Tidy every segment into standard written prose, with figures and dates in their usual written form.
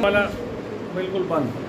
वाला बिल्कुल बंद।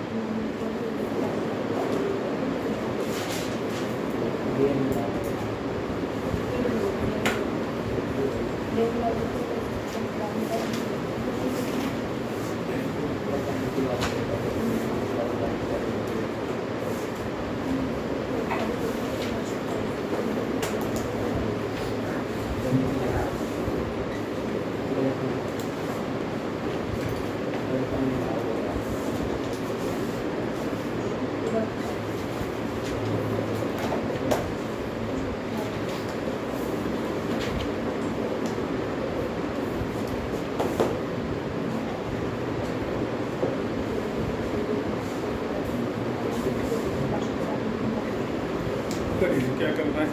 करिए क्या करना है।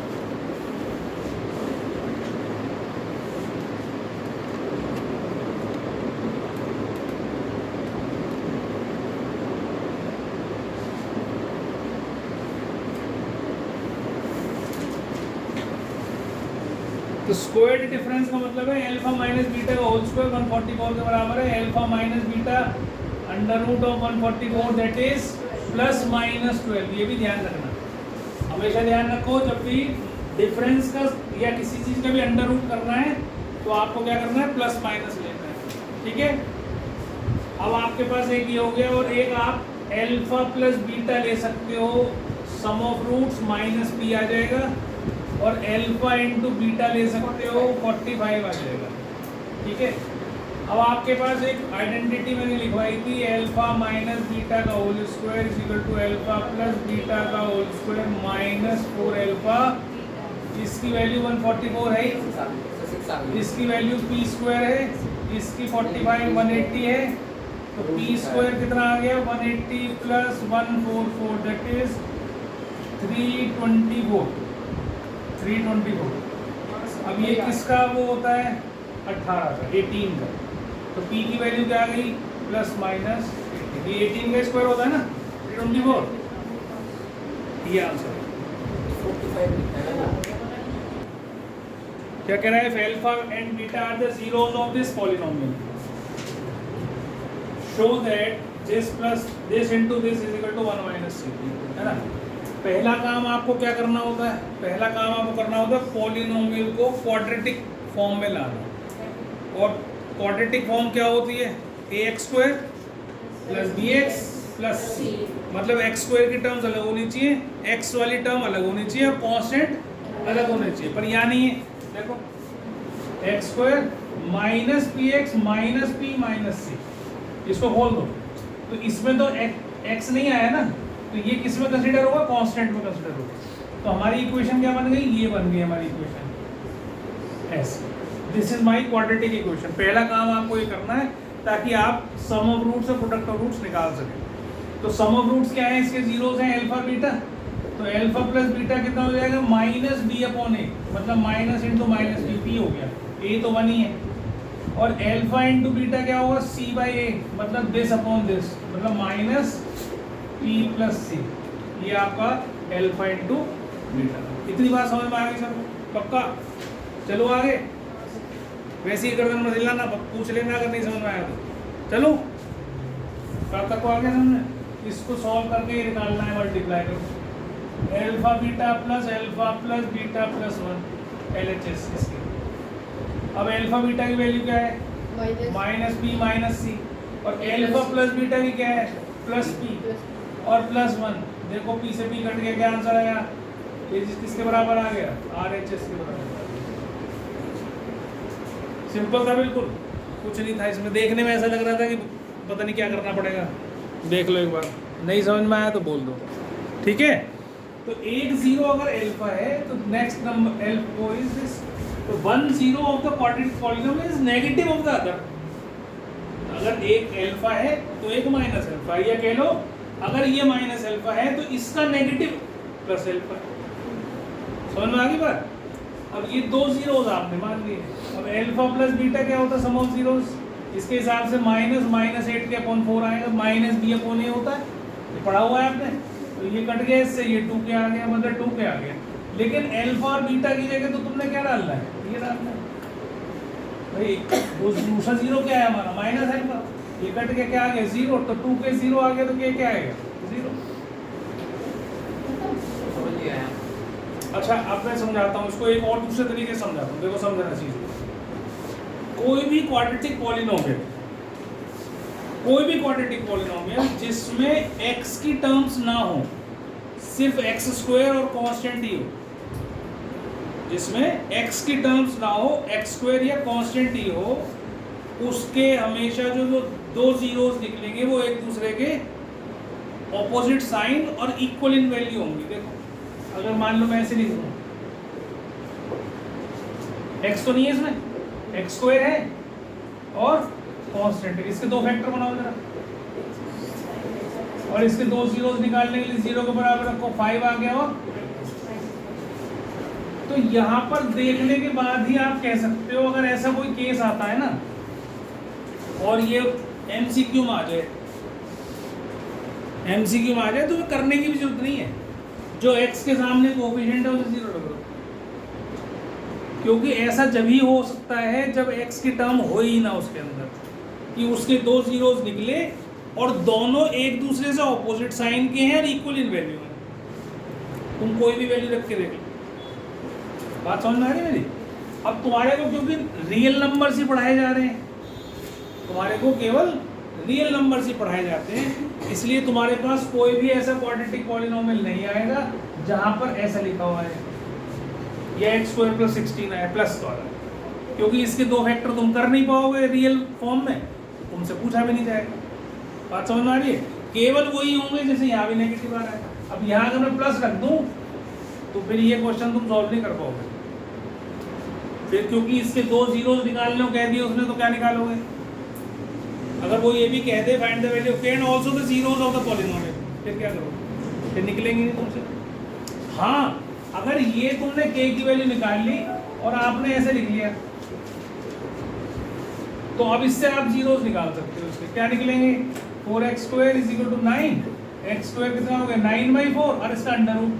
तो स्क्वायर्ड डिफरेंस का मतलब है अल्फा माइनस बीटा का होल स्क्वायर 144 के बराबर है alpha minus beta under root of 144 that is plus minus 12। ये भी ध्यान रखना, हमेशा ध्यान रखो जब भी डिफरेंस का या किसी चीज़ का भी अंडर रूट करना है तो आपको क्या करना है, प्लस माइनस लेना है। ठीक है, अब आपके पास एक ये हो गया और एक आप अल्फा प्लस बीटा ले सकते हो, सम ऑफ रूट्स माइनस पी आ जाएगा, और अल्फा इंटू बीटा ले सकते हो 45 आ जाएगा। ठीक है, अब आपके पास एक आइडेंटिटी मैंने लिखवाई थी अल्फा माइनस बीटा का whole square is equal to alpha plus beta का होल स्क्वायर माइनस 4 अल्फा। इसकी वैल्यू 144 है, इसकी वैल्यू पी स्क्वायर है, इसकी 45 180 है, तो पी स्क्वायर कितना आ गया 180 प्लस 144 दैट इज 324। अब ये किसका वो होता है 18 का 18 का, तो p की वैल्यू क्या आ गई प्लस माइनस 18। ये 18 का स्क्वायर होता है ना 324, ये आंसर क्या कह रहा है, alpha and beta are the zeros of this polynomial show that this plus this into this is equal to 1 minus c, है ना। पहला काम आपको क्या करना होता है, पहला काम आपको करना होता है पॉलिनोमियल को क्वाड्रेटिक फॉर्म में लाना, और क्वाड्रेटिक फॉर्म क्या होती है ax² plus bx plus c, मतलब x² की टर्म्स अलग होनी चाहिए, x वाली टर्म अलग होनी चाहिए और कांस्टेंट अलग होने चाहिए, पर यहाँ नहीं है। देखो x² minus px minus p minus c, इसको खोल दो तो इसमें तो x नहीं आया ना, तो ये किस में कंसीडर होगा, कांस्टेंट में कंसीडर होगा। तो हमारी इक्वेशन क्या बन गई, ये बन गई हमारी equation s। This is my quadratic equation. पहला काम आपको ये करना है ताकि आप सम ऑफ रूट्स और प्रोडक्ट ऑफ रूट्स निकाल सकें। तो सम ऑफ रूट्स क्या है, इसके जीरोस हैं अल्फा बीटा, तो अल्फा प्लस बीटा कितना हो जाएगा माइनस बी अपॉन ए, मतलब minus into minus b, p हो गया, ए तो 1 ही है, और अल्फा इंटू बीटा क्या होगा सी बाई ए, मतलब दिस अपॉन दिस, मतलब माइनस पी प्लस सी, ये आपका अल्फा इंटू बीटा। इतनी बात समझ में आ गई सर, पक्का। चलो आगे, वैसे ही गर्दन मत हिलाना, पूछ लेना अगर नहीं समझ में आया तो। चलो कब तक को आगे समझ, इसको सॉल्व करके निकालना है, मल्टीप्लाई करो alpha plus beta plus 1 LHS इसकी। अब अल्फा बीटा की वैल्यू क्या है माइनस पी माइनस सी, और अल्फा प्लस बीटा की क्या है प्लस पी और प्लस 1। देखो पी से पी कट गया, क्या आंसर आया, ये किसके बराबर आ गया RHS के बराबर। सिंपल था बिल्कुल, कुछ नहीं था इसमें। देखने में ऐसा लग रहा था कि पता नहीं क्या करना पड़ेगा, देख लो एक बार, नहीं समझ में आया तो बोल दो। ठीक है, तो एक जीरो अगर अल्फा है तो next number alpha is this, तो 1 0 of the quadratic polynomial is negative of the other. अगर एक अल्फा है तो एक माइनस अल्फा, या कह लो अगर ये माइनस अल्फा है तो इसका नेगेटिव प्लस अल्फा। समझ में आ गई बात। अब ये 2 जीरोस आपने मान लिए, अब अल्फा प्लस बीटा क्या होता है सम ऑफ जीरोस, इसके हिसाब से माइनस 8 के अपॉन 4 आएगा, माइनस बी अपॉन ए होता है, ये पढ़ा हुआ है आपने। तो ये कट गया इससे, ये 2 के आ गया, मतलब 2 के आ गया, लेकिन अल्फा और बीटा की जगह तो तुमने क्या डालना है, ये डालना है भाई। दूसरा जीरो क्या है हमारा माइनस अल्फा, ये कट के क्या आ गया 0, तो 2 के 0 आ गया तो क्या आएगा 0। अच्छा अब मैं समझाता हूँ इसको, एक और दूसरे तरीके से समझाता हूँ, देखो समझना चीज। कोई भी क्वाड्रेटिक पॉलिनोमियल जिसमें x की टर्म्स ना हो, सिर्फ x स्क्वायर और कांस्टेंट ही हो, जिसमें x की टर्म्स ना हो, x स्क्वायर या कांस्टेंट ही हो, उसके हमेशा जो दो जीरोस निकलेंगे वो एक दूसरे के ऑपोजिट साइन और इक्वल इन वैल्यू होंगी। देखो अगर मान लो मैं ऐसे लिख दूं, x तो नहीं है इसमें, x स्क्वायर है और कांस्टेंट है, इसके दो फैक्टर बनाओ जरा, और इसके दो जीरोस निकालने के लिए 0 के बराबर रखो, 5 आ गया। और तो यहां पर देखने के बाद ही आप कह सकते हो, अगर ऐसा कोई केस आता है ना और ये एमसीक्यू में आ जाए, तो करने की भी जरूरत नहीं है, जो x के सामने कोएफिशिएंट है उसे 0 रख दो, क्योंकि ऐसा जब ही हो सकता है जब x की टर्म हो ही ना उसके अंदर, कि उसके दो जीरोस निकले और दोनों एक दूसरे से ऑपोजिट साइन के हैं और इक्वल इन वैल्यू हैं। तुम कोई भी वैल्यू रख के देख लो, बात समझ में आ रही है मेरी। अब तुम्हारे को क्योंकि रियल नंबर्स ही पढ़ाए जा रहे हैं, तुम्हारे को केवल रियल नंबर्स ही पढ़ाए जाते हैं, इसलिए तुम्हारे पास कोई भी ऐसा क्वाड्रेटिक पॉलिनोमियल नहीं आएगा जहां पर ऐसा लिखा हुआ है या x² + 16 है प्लस वाला, क्योंकि इसके दो फैक्टर तुम कर नहीं पाओगे रियल फॉर्म में, तुमसे पूछा भी नहीं जाएगा। बात समझ में आ रही है। केवल वही होंगे जैसे यहाँ भी नेगेटिव आ रहा है। अब यहाँ अगर मैं प्लस रख दूं तो फिर ये क्वेश्चन तुम सॉल्व नहीं कर पाओगे फिर, क्योंकि इसके दो जीरोस निकालने को कह दिए उसने, तो क्या निकालोगे। अगर वो ये भी कह they find the value of k and also the zeros of the polynomial, फिर क्या करोगे, फिर निकलेंगे नहीं तुमसे। हाँ अगर ये तुमने k की वैल्यू निकाल ली और आपने ऐसे लिख लिया, तो अब इससे आप जीरोस निकाल सकते हो, इसके क्या निकलेंगे 4x² = 9, x² कितना हो गया 9/4 और इसका अंडर रूट,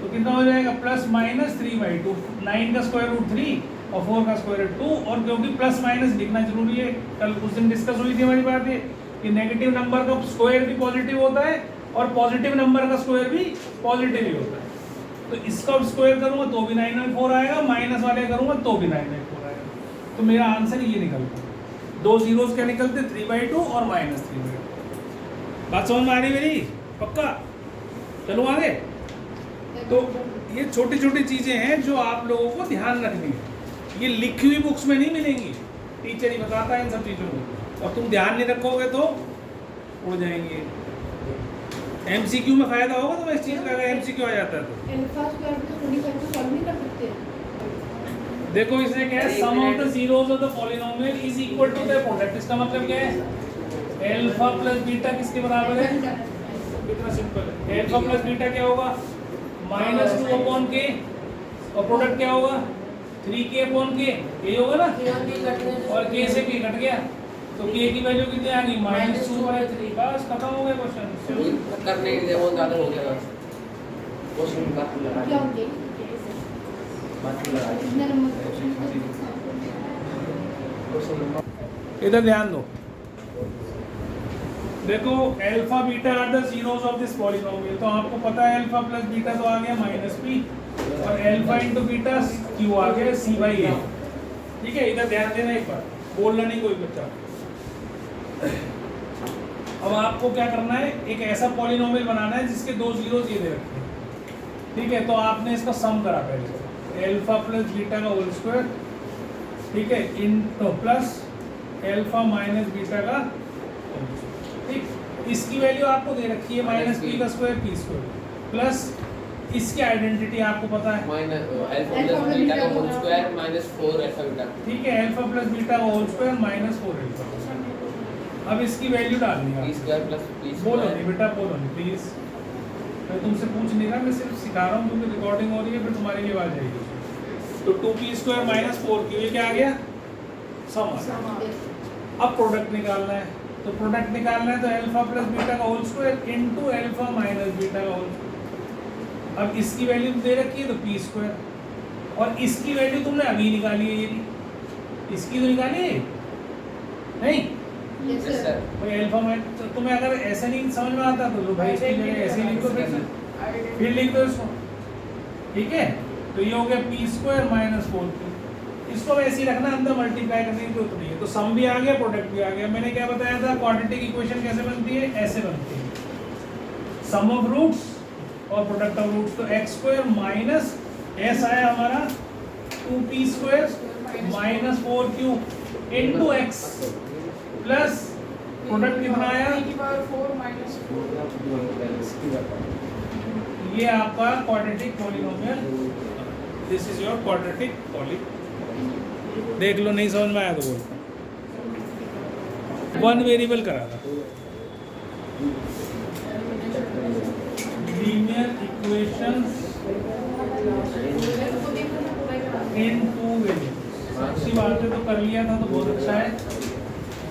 तो कितना हो जाएगा प्लस माइनस 3/2, 9 का स्क्वायर रूट 3 और 4 का स्क्वायर रूट 2। और क्योंकि प्लस माइनस लिखना जरूरी है, कल उस दिन डिस्कस हुई थी हमारी बात ये कि नेगेटिव नंबर का स्क्वायर भी पॉजिटिव होता है और पॉजिटिव नंबर का स्क्वायर भी पॉजिटिव ही होता है। तो इसका स्क्वायर करूंगा तो भी 9/4 आएगा, माइनस वाले करूंगा तो भी 9/4 आएगा। तो मेरा आंसर ये निकलता है, दो जीरोस क्या निकलते 3/2 और -3/2। बात समझ में आ रही मेरी, पक्का। चलो आगे। तो ये छोटी छोटी चीजें हैं जो आप लोगों को ध्यान रखनी है, ये लिखी हुई बुक्स में नहीं मिलेंगी, टीचर ही बताता है इन सब चीजों को, और तुम ध्यान नहीं रखोगे तो उड़ जाएंगे। एमसीक्यू में फायदा होगा तो इस चीज का, अगर एमसीक्यू आ जाता है तो देखो इसने क्या है, sum of the zeros of the polynomial is equal to the product. इसका मतलब क्या है, अल्फा प्लस बीटा किसके बराबर है, कितना सिंपल है, अल्फा प्लस बीटा क्या होगा -2/k और प्रोडक्ट क्या होगा 3k/k, ये होगा ना, और k से k कट गया तो k की वैल्यू कितनी आ गई -2/3। बस खत्म हो गया क्वेश्चन। करने के लिए वो ज्यादा हो गया क्वेश्चन का लगा इधर ध्यान दो, देखो alpha beta are the zeros of this polynomial, तो आपको पता है अल्फा प्लस बीटा तो आ गया -p और अल्फा इनटू बीटा q आ गया c/a। ठीक है, इधर ध्यान देना, एक बार बोलना नहीं कोई बच्चा। अब आपको क्या करना है, एक ऐसा पॉलिनोमियल बनाना है जिसके दो जीरोस ये दे रखे हैं। ठीक है, तो आपने इसका सम करा पहले, अल्फा प्लस बीटा का होल स्क्वायर, ठीक है, into plus alpha minus beta का, ठीक, इसकी वैल्यू आपको दे रखी है -p का स्क्वायर p² प्लस इसकी आइडेंटिटी आपको पता है अल्फा प्लस बीटा का होल स्क्वायर -4 अल्फा बीटा। ठीक है, अल्फा प्लस बीटा का होल स्क्वायर -4 अल्फा। अब इसकी वैल्यू डालनी है, बोलो नहीं बेटा, बोलो नहीं प्लीज, मैं तुमसे पूछ नहीं रहा, मैं सिर्फ सिखा रहा हूँ क्योंकि रिकॉर्डिंग हो रही है, फिर तुम्हारे लिए आवाज आएगी। तो 2p² -4q, ये क्या आ गया सम आ गया। अब प्रोडक्ट निकालना है, तो प्रोडक्ट निकालना है तो अल्फा प्लस बीटा का whole square into alpha minus beta का होल स्क्वायर। अब इसकी वैल्यू दे रखी है तो p², और इसकी वैल्यू तुमने अभी निकाली है, ये इसकी तो निकाली है नहीं, Yes, sir. भाई अल्फा माइनस, तो तुम्हें अगर ऐसे नहीं समझ में आता तो लो भाई इसकी जगह ऐसे ही लिख दो, फिर लिख दो इसको, ठीक है। तो ये हो गया पी स्क्वायर माइनस 4q, इसको ऐसे ही रखना, अंदर मल्टीप्लाई करने की जरूरत नहीं है। तो सम भी आ गया, प्रोडक्ट भी आ गया। मैंने क्या बताया था, क्वाड्रेटिक इक्वेशन कैसे बनती है, ऐसे बनती है, सम ऑफ रूट्स और प्रोडक्ट ऑफ रूट्स। तो एक्स स्क्वायर माइनस एस आया हमारा 2p square minus 4q into x plus product कितना आया, ये आपका quadratic polynomial, this is your quadratic poly. देख लो, नहीं समझ में आया तो बोलता, वन वेरिएबल करा था, लीनियर इक्वेशंस इन टू वेरिएबल्स। अच्छी बात है, तो कर लिया था तो बहुत अच्छा है,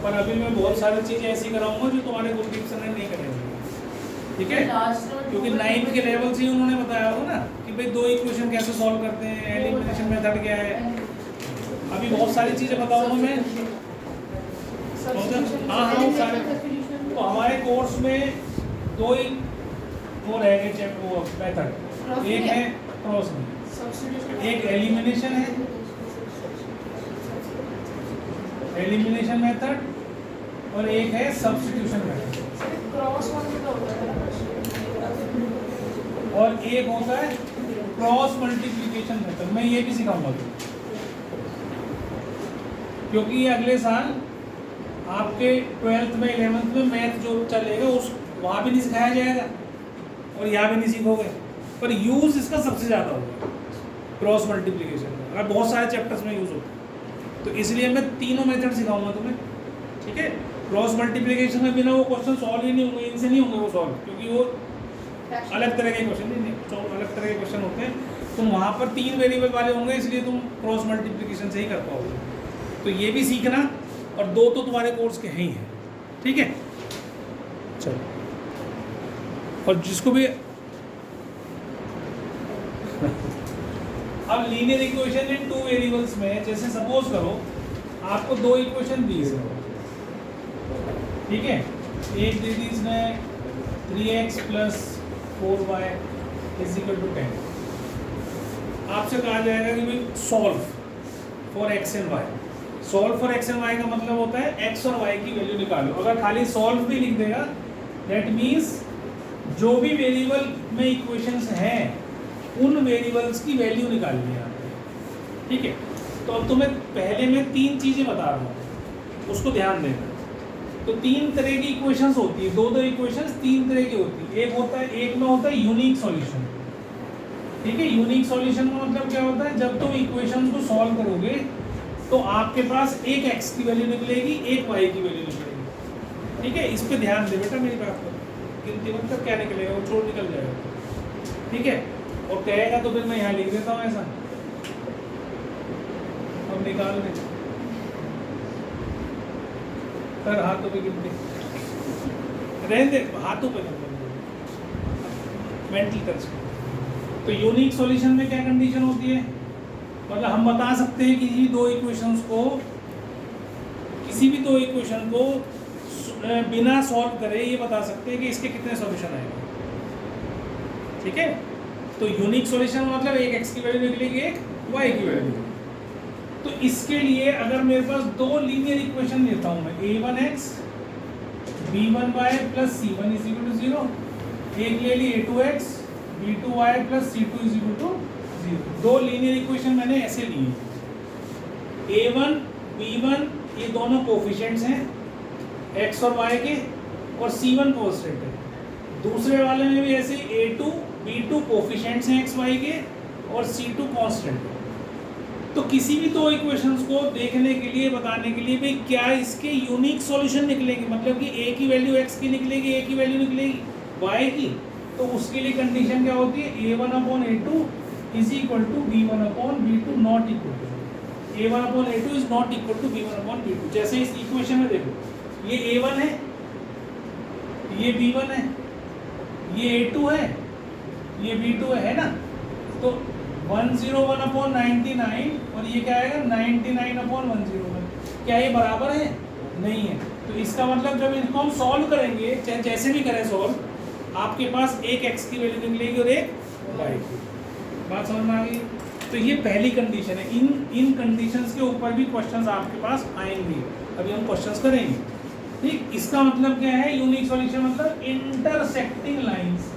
पर अभी मैं बहुत सारी चीज़ें ऐसी कराऊंगा जो तुम्हारे ग्रुप डिक्शन में नहीं करेंगे, ठीक है। क्योंकि 9th के लेवल से ही उन्होंने बताया होगा ना कि भाई दो इक्वेशन कैसे सॉल्व करते हैं, एलिमिनेशन मेथड क्या है। अभी बहुत सारी चीज़ें बताऊंगा मैं, हाँ हाँ सारे। तो हमारे कोर्स में दो ही वो रहेंगे चेक वो मेथड, एक है क्रॉस, एक एलिमिनेशन है, एलिमिनेशन मेथड, और एक है सब्स्टिट्यूशन मेथड, और एक होता है क्रॉस मल्टीप्लिकेशन मेथड। मैं ये भी सिखाऊंगा क्योंकि ये अगले साल आपके 12th में 11th में मैथ जो चलेगा उस वहाँ भी नहीं सिखाया जाएगा और यहाँ भी नहीं सीखोगे, पर यूज़ इसका सबसे ज़्यादा होगा क्रॉस मल्टीप्लिकेशन का, और बहुत सारे चैप्टर्स में यूज़ होता है। तो इसलिए मैं तीनों मेथड सिखाऊंगा तुम्हें, ठीक है। क्रॉस मल्टीप्लिकेशन में बिना वो क्वेश्चन सॉल्व ही नहीं होंगे, इनसे नहीं होंगे वो सॉल्व, क्योंकि वो अलग तरह के क्वेश्चन नहीं, अलग तरह के क्वेश्चन होते हैं। तुम वहाँ पर 3 वेरिएबल वाले होंगे, इसलिए तुम क्रॉस मल्टीप्लिकेशन से ही कर पाओगे। तो ये भी सीखना, और 2 तो तुम्हारे कोर्स के हैं ही हैं, ठीक है। चलो, और जिसको भी अब लीनियर इक्वेशन इन 2 वेरिएबल्स में, जैसे सपोज करो आपको 2 इक्वेशन दी है, ठीक है। एक दे दी इसने 3x plus 4y is equal to 10। आपसे कहा जाएगा कि भाई solve for x and y। Solve for x and y का मतलब होता है x और y की वैल्यू निकालो। अगर खाली सॉल्व भी लिख देगा, दैट मीन्स जो भी वेरिएबल में इक्वेशंस हैं उन वेरिएबल्स की वैल्यू निकालनी है आपको, ठीक है। तो अब तुम्हें पहले मैं 3 चीज़ें बता रहा हूँ, उसको ध्यान देना। तो 3 तरह की इक्वेशंस होती है, 2 इक्वेशंस 3 तरह की होती है। एक में होता है यूनिक सॉल्यूशन, ठीक है। यूनिक सॉल्यूशन का मतलब क्या होता है, जब तुम इक्वेशंस को सॉल्व करोगे तो आपके पास एक x की वैल्यू निकलेगी, एक y की वैल्यू निकलेगी, ठीक है। इस पे ध्यान दे बेटा मेरी बात पर, गिनती मतलब क्या निकलेगा, वो छोड़ निकल जाएगा, ठीक है। और कहेगा तो फिर मैं यहाँ लिख देता हूँ ऐसा, और निकाल दे सर हाथों पे गिनती, रहने दे हाथों पे मेंटल टच। तो यूनिक सॉल्यूशन में क्या कंडीशन होती है, मतलब हम बता सकते हैं कि किसी भी दो इक्वेशन को बिना सॉल्व करे ये बता सकते हैं कि इसके कितने सॉल्यूशन आएंगे, ठीक है। तो यूनिक सॉल्यूशन मतलब एक x की वैल्यू निकलेगी, एक y की वैल्यू निकलेगी। तो इसके लिए अगर मेरे पास 2 लीनियर इक्वेशन लेता हूँ मैं, a1x b1y plus c1 is equal to 0, एक ले ली a2x b2y plus c2 is equal to 0। 2 linear equation मैंने ऐसे लिए, a1 b1 ये दोनों कोफिशिएंट्स हैं x और y के, और c1 कांस्टेंट है। दूसरे वाले में भी ऐसे a2 b2 कोफिशिएंट्स हैं x y के, और c2 कांस्टेंट है। तो किसी भी 2 इक्वेशंस को देखने के लिए, बताने के लिए भाई क्या इसके यूनिक सॉल्यूशन निकलेगी, मतलब कि a की वैल्यू x की निकलेगी, a की वैल्यू निकलेगी y की, तो उसके लिए कंडीशन क्या होती है, a1/a2 is equal to b1/b2 not equal to a1/a2 is not equal to b1/b2। जैसे इस इक्वेशन में देखो, ये a1 है, ये b1 है, ये a2 है, ये b2 है ना। तो 101/99 और ये क्या आएगा 99/101। क्या ये बराबर है? नहीं है। तो तो इसका मतलब जब इनको हम सॉल्व करेंगे, चाहे जैसे भी करें सॉल्व, आपके पास एक x की वैल्यू निकलेगी और एक y की। बात समझ में आ गई? तो ये पहली कंडीशन है। इन कंडीशंस के ऊपर भी क्वेश्चंस आपके पास आएंगे, अभी हम क्वेश्चंस करेंगे। ठीक, इसका मतलब क्या है? यूनिक सॉल्यूशन मतलब इंटरसेक्टिंग लाइंस।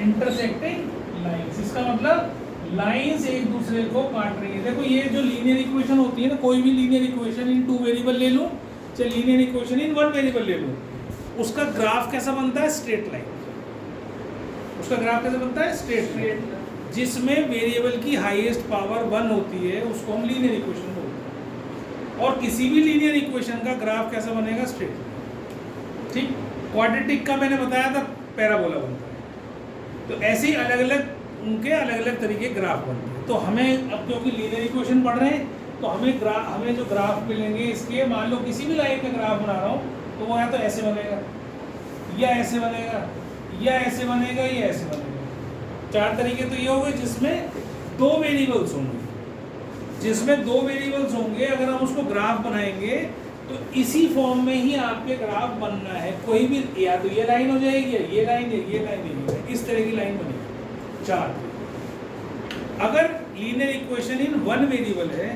इंटरसेक्टिंग लाइंस, इसका मतलब लाइंस एक दूसरे को काट रही है। देखो ये जो लीनियर इक्वेशन होती है ना, कोई भी लीनियर इक्वेशन इन 2 वेरिएबल ले लो, चाहे लीनियर इक्वेशन इन 1 वेरिएबल ले लो, उसका ग्राफ कैसा बनता है? Straight line. उसका ग्राफ कैसा बनता है? Straight line. जिसमें वेरिएबल की हाईएस्ट पावर 1 होती है उसको हम लीनियर इक्वेशन बोलते हैं। और किसी भी लीनियर इक्वेशन का ग्राफ कैसा बनेगा? Straight line. ठीक, क्वाड्रेटिक का मैंने बताया था पैराबोला बनता है। तो ऐसे ही अलग अलग उनके अलग अलग तरीके ग्राफ बनते हैं। तो हमें अब क्योंकि लीनियर इक्वेशन पढ़ रहे हैं, तो हमें जो ग्राफ मिलेंगे इसके, मान लो किसी भी लाइन का ग्राफ बना रहा हूँ, तो वो या तो ऐसे बनेगा, या ऐसे बनेगा, या ऐसे बनेगा, या ऐसे बनेगा। 4 तरीके तो ये हो गए जिसमें 2 वेरिएबल्स होंगे। जिसमें 2 वेरिएबल्स होंगे, अगर हम उसको ग्राफ बनाएंगे तो इसी फॉर्म में ही आपके ग्राफ बनना है। कोई भी, या तो ये लाइन हो जाएगी, या ये लाइन, या ये लाइन, इस तरह की लाइन बनेगी। 4। अगर लीनियर इक्वेशन इन 1 वेरिएबल है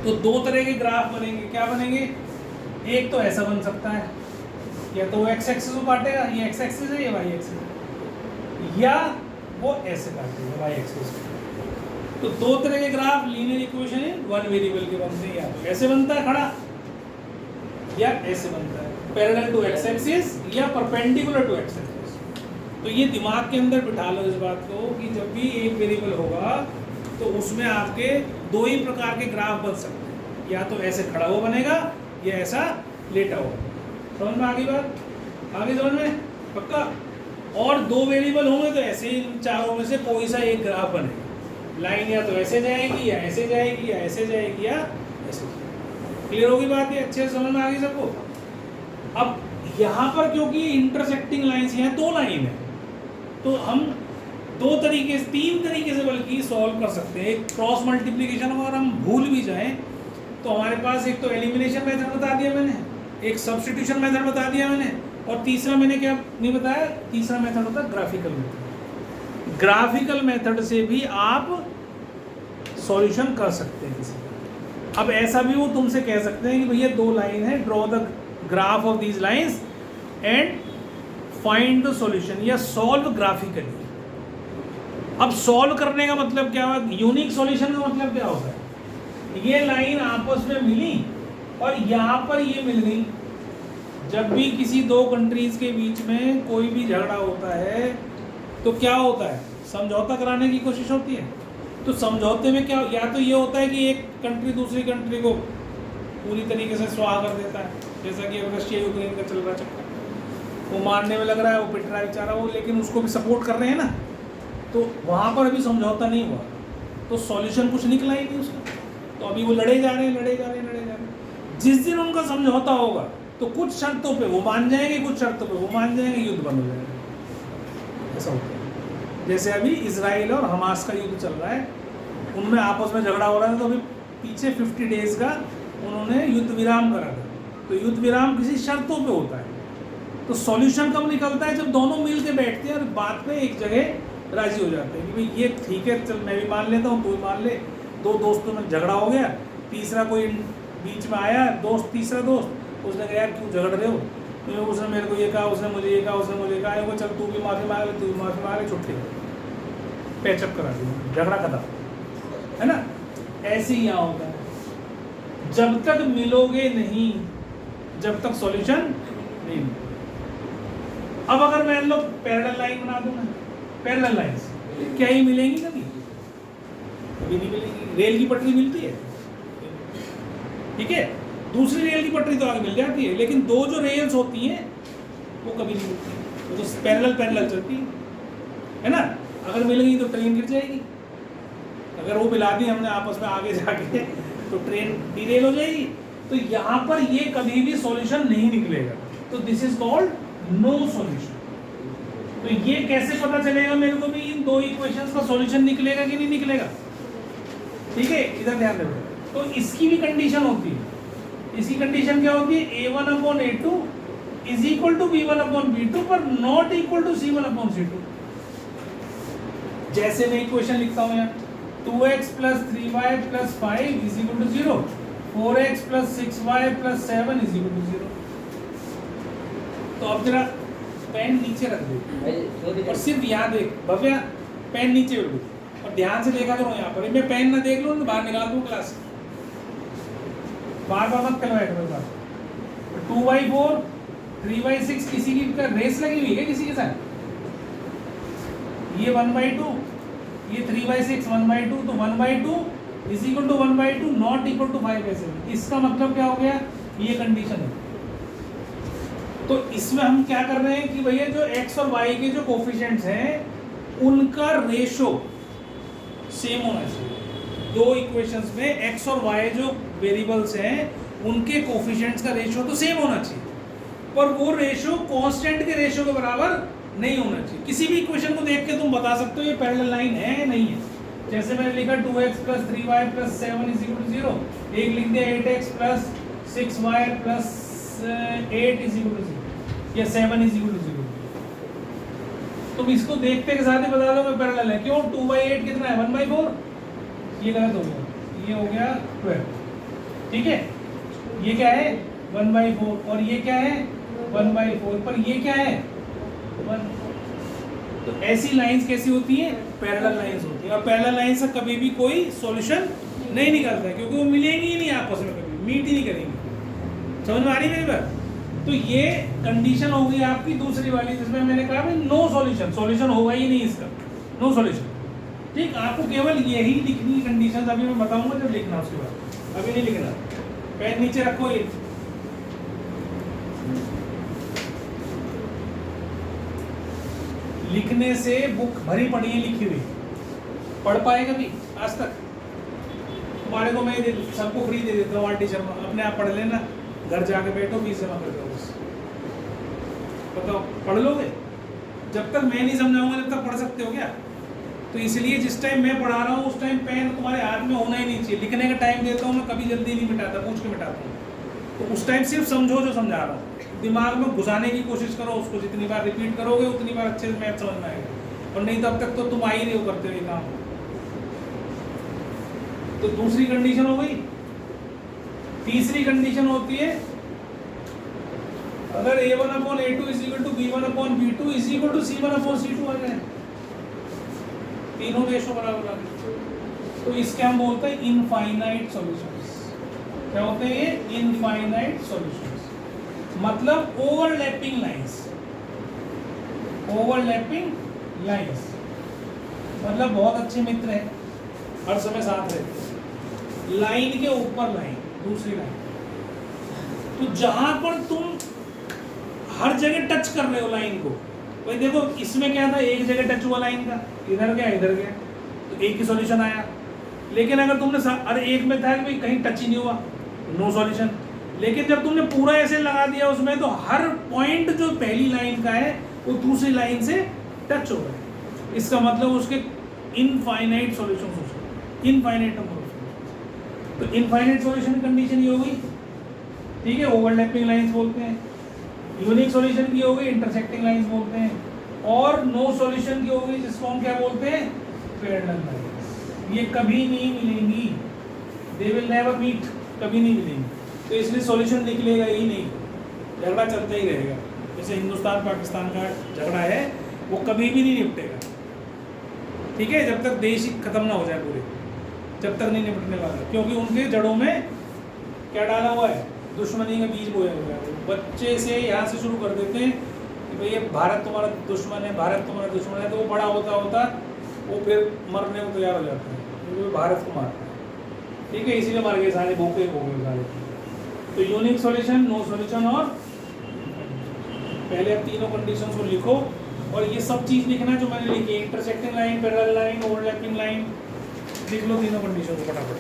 तो 2 तरह के ग्राफ बनेंगे। क्या बनेंगे? एक तो ऐसा बन सकता है, या तो वो x एक्सिस को काटेगा, ये x एक्सिस है, ये y एक्सिस है, या वो ऐसे काटेगा y एक्सिस। तो 2 तरह के graph linear equation in 1 variable के बनते हैं। या तो ऐसे बनता है खड़ा, या ऐसे बनता है पैरेलल टू x एक्सिस, या परपेंडिकुलर टू x एक्सिस। तो ये दिमाग के अंदर बिठा लो इस बात को कि जब भी एक वेरिएबल होगा तो उसमें आपके 2 ही प्रकार के ग्राफ बन सकते हैं, या तो ऐसे खड़ा हुआ बनेगा, या ऐसा लेटा हुआ। समझ में आ गई बात? आगे समझ में? पक्का? और 2 वेरिएबल होंगे तो ऐसे ही चारों में से कोई सा एक ग्राफ बनेगा। लाइन या तो ऐसे जाएगी, या ऐसे जाएगी, या ऐसे जाएगी, या ऐसे। क्लियर होगी बात? ये अच्छे से समझ में आ गई सबको? अब यहाँ पर क्योंकि इंटरसेक्टिंग लाइन्स, यहाँ 2 लाइन है, तो हम 3 तरीके से बल्कि सॉल्व कर सकते हैं। एक क्रॉस मल्टीप्लिकेशन, अगर हम भूल भी जाएं तो हमारे पास एक तो एलिमिनेशन मेथड बता दिया मैंने, एक सब्स्टिट्यूशन मेथड बता दिया मैंने, और तीसरा मैंने क्या नहीं बताया? तीसरा मेथड होता है ग्राफिकल मेथड। ग्राफिकल मेथड से भी आप सॉल्यूशन कर सकते हैं किसी का। अब ऐसा भी वो तुमसे कह सकते हैं कि भैया 2 लाइन है, draw the graph of these lines and find the solution, या सॉल्व ग्राफिकली। अब सॉल्व करने का मतलब क्या हुआ? यूनिक सॉल्यूशन का मतलब क्या होता है? ये लाइन आपस में मिली और यहाँ पर ये मिल गई। जब भी किसी 2 कंट्रीज के बीच में कोई भी झगड़ा होता है तो क्या होता है? समझौता कराने की कोशिश होती है। तो समझौते में क्या, या तो ये होता है कि एक कंट्री दूसरी कंट्री को पूरी तरीके से स्वाहा कर देता है, जैसा कि रशिया यूक्रेन का चल रहा चक्कर, वो मारने में लग रहा है, वो पिट रहा है बेचारा, वो लेकिन उसको भी सपोर्ट कर रहे हैं ना, तो वहाँ पर अभी समझौता नहीं हुआ, तो सॉल्यूशन कुछ निकला ही नहीं उसका। तो अभी वो लड़े जा रहे हैं। जिस दिन उनका समझौता होगा तो कुछ शर्तों पे वो मान जाएंगे, कुछ शर्तों पे वो मान जाएंगे, युद्ध बंद हो जाएगा। ऐसा होता है। जैसे अभी इजराइल और हमास का युद्ध चल रहा है, उनमें आपस में झगड़ा हो रहा है, तो अभी पीछे 50 डेज का उन्होंने युद्ध विराम करा था। तो युद्ध विराम किसी शर्तों पे होता है। तो सॉल्यूशन कब निकलता है? जब दोनों मिल के बैठते हैं और बात पे एक जगह राजी हो जाते हैं कि भाई ये ठीक है, चल मैं भी मान लेता हूँ, तू भी मान ले। 2 दोस्तों में झगड़ा हो गया, तीसरा कोई बीच में आया दोस्त, तीसरा दोस्त, उसने कहा यार क्यों झगड़ रहे हो? तो उसने मेरे को ये कहा, उसने मुझे ये कहा, उसने मुझे कहा, वो चल तू भी माफ़ी मांग ले, तू भी माफ़ी मांग ले, छुट्टी पैचअप करा दिया, झगड़ा खत्म, है ना? ऐसे ही यहाँ होता है। जब तक मिलोगे नहीं, जब तक सॉल्यूशन नहीं। अब अगर मैं लोग पैरेलल लाइन बना दूँ ना, पैरेलल लाइंस क्या ही मिलेंगी? कभी नहीं मिलेंगी। रेल की पटरी मिलती है, ठीक है, दूसरी रेल की पटरी तो आगे मिल जाती है, लेकिन 2 जो रेल्स होती हैं वो कभी नहीं मिलती, वो तो पैरेलल चलती है ना। अगर मिल गई तो ट्रेन गिर जाएगी, अगर वो मिला दी हमने आपस में आगे जाके तो ट्रेन डिरेल हो जाएगी। तो यहाँ पर ये कभी भी सॉल्यूशन नहीं निकलेगा, तो this is called no solution. तो ये कैसे पता चलेगा मेरे को भी इन 2 इक्वेशंस का सॉल्यूशन निकलेगा कि नहीं निकलेगा? ठीक है, इधर ध्यान रखो। तो इसकी भी कंडीशन होती है, इसकी कंडीशन क्या होती है, a1/a2 is equal to b1/b2 पर नॉट इक्वल टू c1/c2। जैसे मैं इक्वेशन लिखता हूं यहाँ 2x + 3y + 5 is equal to 0, 4x + 6y + 7 is equal to 0। तो अब जरा पेन नीचे रख दे और सिर्फ यहाँ देख भव्या, पेन नीचे रख दो और ध्यान से देखा करो यहाँ पर। मैं पेन ना देख लूँ तो बाहर निकाल दूँ क्लास से, बार बार मत करवाया करो बार। 2/4 3/6 किसी की रेस लगी हुई है किसी के साथ, ये 1/2 ये 3/6 1/2 तो 1/2 is equal to 1/2 not equal to 5/7। इसका मतलब क्या हो गया, ये कंडीशन है। तो इसमें हम क्या कर रहे हैं कि भैया जो x और y के जो कोफिशिएंट्स हैं उनका रेशो सेम होना चाहिए। दो इक्वेशंस में x और y जो वेरिएबल्स हैं उनके कोफिशिएंट्स का रेशो तो सेम होना चाहिए, पर वो रेशो कांस्टेंट के रेशो के बराबर नहीं होना चाहिए। किसी भी इक्वेशन को देख के तुम बता सकते हो ये पैरेलल लाइन है या नहीं है। जैसे मैंने लिखा 2x + 3y + 7 is equal to 0, एक लिख दिया 8x + 6y + 8 is equal to 0 या 7 इज इक्वल टू 0। तुम इसको देखते के साथ ही बता दो कि पैरेलल है। क्यों, 2/8 कितना है, 1/4। ये गलत हो गया, ये हो गया 12। ठीक है, ये क्या है 1/4 और ये क्या है 1/4, पर ये क्या है 1। तो ऐसी लाइंस कैसी होती हैं, पैरेलल लाइंस होती हैं। और पैरेलल लाइंस से कभी भी कोई सॉल्यूशन नहीं निकलता है, क्योंकि वो मिलेंगी ही नहीं आपस में, कभी मीट ही नहीं करेंगी। समझ में आ रही मेरी बात। तो ये कंडीशन हो गई आपकी दूसरी वाली, जिसमें मैंने कहा भाई नो सॉल्यूशन, सॉल्यूशन होगा ही नहीं इसका, नो सॉल्यूशन। ठीक, आपको केवल यही लिखनी कंडीशन, अभी मैं बताऊंगा जब लिखना, उसके बाद अभी नहीं लिखना। पेन नीचे रखो, ये लिखने से बुक भरी पड़ी है लिखी हुई, पढ़ पाए कभी आज तक? तुम्हारे को मैं सबको फ्री दे देता हूँ आरटी शर्मा, अपने आप पढ़ लेना, घर जाके बैठो, फीस जमा कर दो बस। बताओ पढ़ लोगे? जब तक मैं नहीं समझाऊंगा जब तक पढ़ सकते हो क्या? तो इसलिए जिस टाइम मैं पढ़ा रहा हूँ उस टाइम पेन तुम्हारे हाथ में होना ही नहीं चाहिए। लिखने का टाइम देता हूँ मैं, कभी जल्दी नहीं मिटाता, पूछ के मिटाता हूँ। तो उस टाइम सिर्फ समझो जो समझा रहा हूँ, दिमाग में घुसाने की कोशिश करो उसको। जितनी बार रिपीट करोगे उतनी बार अच्छे से मैथ समझ में आएगा, और नहीं तब तक तो तुम आ ही नहीं हो करते हुए काम। तो दूसरी कंडीशन हो गई। तीसरी कंडीशन होती है अगर a1/a2 is equal to b1/b2 is equal to c1/c2 आ जाए, तीनों रेशो बराबर आ गए, तो इसके हम बोलते हैं इनफाइनाइट सॉल्यूशंस। क्या होते हैं ये? इनफाइनाइट सॉल्यूशंस, मतलब ओवरलैपिंग लाइंस। ओवरलैपिंग लाइंस मतलब बहुत अच्छे मित्र हैं, हर समय साथ रहते हैं, लाइन के ऊपर लाइन, दूसरी लाइन। तो जहां पर तुम हर जगह टच कर रहे हो लाइन को, भाई देखो इसमें क्या था, एक जगह टच हुआ लाइन का, इधर गया इधर गया, तो एक ही सॉल्यूशन आया। लेकिन अगर तुमने अरे एक में था कि भाई कहीं टच ही नहीं हुआ, नो सॉल्यूशन। लेकिन जब तुमने पूरा ऐसे लगा दिया उसमें, तो हर पॉइंट जो पहली लाइन का है वो दूसरी लाइन से टच हो रहा है। इसका मतलब उसके इनफाइनाइट सॉल्यूशन हो सकते, इनफाइनाइट नंबर ऑफ सॉल्यूशन। तो इनफाइनाइट सॉल्यूशन की कंडीशन ये हो गई, ठीक है, ओवरलैपिंग लाइंस बोलते हैं। यूनिक सॉल्यूशन की हो गई, इंटरसेक्टिंग लाइंस बोलते हैं। और नो सॉल्यूशन की हो गई, जिसको हम क्या बोलते हैं, पैरेलल लाइंस। ये कभी नहीं मिलेंगी, दे विल नेवर मीट, कभी नहीं मिलेंगी। तो इसलिए सॉल्यूशन निकलेगा ही नहीं, झगड़ा चलता ही रहेगा। जैसे हिंदुस्तान पाकिस्तान का झगड़ा है, वो कभी भी नहीं निपटेगा, ठीक है, जब तक देश खत्म ना हो जाए पूरे, जब तक नहीं निपटने वाला। क्योंकि उनके जड़ों में क्या डाला हुआ है, दुश्मनी का बीज बोया हुआ है। बच्चे से यहाँ से शुरू कर देते हैं कि भाई ये भारत तुम्हारा दुश्मन है, भारत तुम्हारा दुश्मन है, तो वो बड़ा होता होता वो फिर मरने को तैयार हो जाता है, क्योंकि वो भारत को मारता है, ठीक है, इसीलिए मर गए सारे, भूखे हो गए सारे। तो यूनिक सॉल्यूशन, नो सॉल्यूशन, और पहले आप तीनों कंडीशंस को लिखो। और ये सब चीज़ लिखना जो मैंने लिखी, intersecting line, parallel line, overlapping line, लिख लो तीनों कंडीशन को फटाफट।